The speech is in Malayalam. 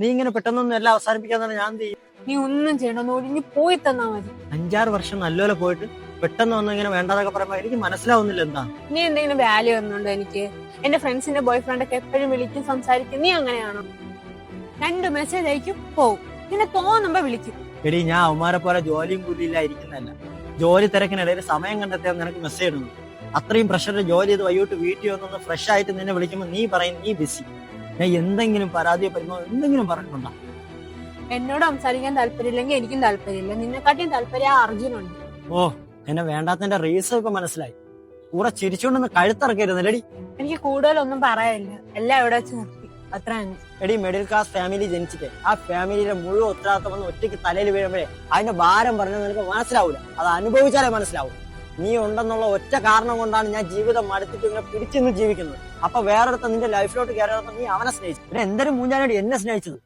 നീ ഇങ്ങനെ പെട്ടെന്നൊന്നും എല്ലാം അവസാനിപ്പിക്കാന്നാണ് ഞാൻ എന്ത് ചെയ്യും? നീ ഒന്നും ചെയ്യണ്ട, ഒന്ന് ഒഴിഞ്ഞ് പോയി തന്നാ മതി. 5-6 വർഷം നല്ലപോലെ പോയിട്ട് പെട്ടെന്ന് വന്ന് ഇങ്ങനെ വേണ്ടാതൊക്കെ പറയുമ്പോ എനിക്ക് മനസ്സിലാവുന്നില്ല എന്താ. നീ എന്തെങ്കിലും വാല്യൂ തന്നുണ്ടോ എനിക്ക്? എന്റെ ഫ്രണ്ട്സിന്റെ ബോയ് ഫ്രണ്ട് ഒക്കെ എപ്പോഴും വിളിക്കും, സംസാരിക്കും. നീ അങ്ങനെയാണോ? 2 മെസ്സേജ് അയക്കും, പോവും. പിന്നെ തോന്നുമ്പോ വിളിക്കും. എടി, ഞാൻ അവന്മാരെ പോലെ ജോലിയും കൂലിയില്ല ഇരിക്കുന്നതല്ല. ജോലി തിരക്കിനിടയിൽ സമയം കണ്ടെത്തിയാൽ നിനക്ക് മെസ്സേജ് ഇടുന്നു. അത്രയും പ്രഷറിൽ ജോലി ചെയ്ത് വൈകിട്ട് വീട്ടിൽ വന്നൊന്ന് ഫ്രഷ് ആയിട്ട് നിന്നെ വിളിക്കുമ്പോൾ നീ പറയും നീ ബിസി. ഞാൻ എന്തെങ്കിലും പരാതിയോ പരിമോ എന്തെങ്കിലും പറഞ്ഞിട്ടുണ്ടോ? എന്നോട് സംസാരിക്കാൻ താല്പര്യമില്ലെങ്കിൽ എനിക്കും താല്പര്യമില്ല. നിന്നെക്കാട്ടിയും താല്പര്യം ആ അർജുനുണ്ട്. ഓ, എന്നെ വേണ്ടാത്തതിന്റെ റീസൺ ഇപ്പൊ മനസ്സിലായി. കൂടെ ചിരിച്ചുകൊണ്ടൊന്ന് കഴുത്തിറക്കരുന്നല്ലടി. എനിക്ക് കൂടുതലൊന്നും പറയാനില്ല, എല്ലാം ഇവിടെ വെച്ച് നിർത്തി. അത്ര തന്നെ. എടി, മിഡിൽ ക്ലാസ് ഫാമിലി ജനിച്ചിട്ട് ആ ഫാമിലിയിലെ മുഴുവൻ ഉത്തരവാദിത്തം വന്ന് ഒറ്റയ്ക്ക് തലയിൽ വീഴുമ്പോഴേ അതിന്റെ ഭാരം പറഞ്ഞാൽ നിനക്ക് മനസ്സിലാവൂല. അത് അനുഭവിച്ചാലേ മനസ്സിലാവും. നീ ഉണ്ടെന്നുള്ള ഒറ്റ കാരണം കൊണ്ടാണ് ഞാൻ ജീവിതം മടുത്തിട്ട് ഇങ്ങനെ പിടിച്ചിന്ന് ജീവിക്കുന്നത്. അപ്പൊ വേറൊരുത്ത നിന്റെ ലൈഫിലോട്ട് കയറിയപ്പോ നീ അവനെ സ്നേഹിച്ചു. പിന്നെ എന്തൊരു മൂഞ്ഞാനോട് എന്നെ സ്നേഹിച്ചത്.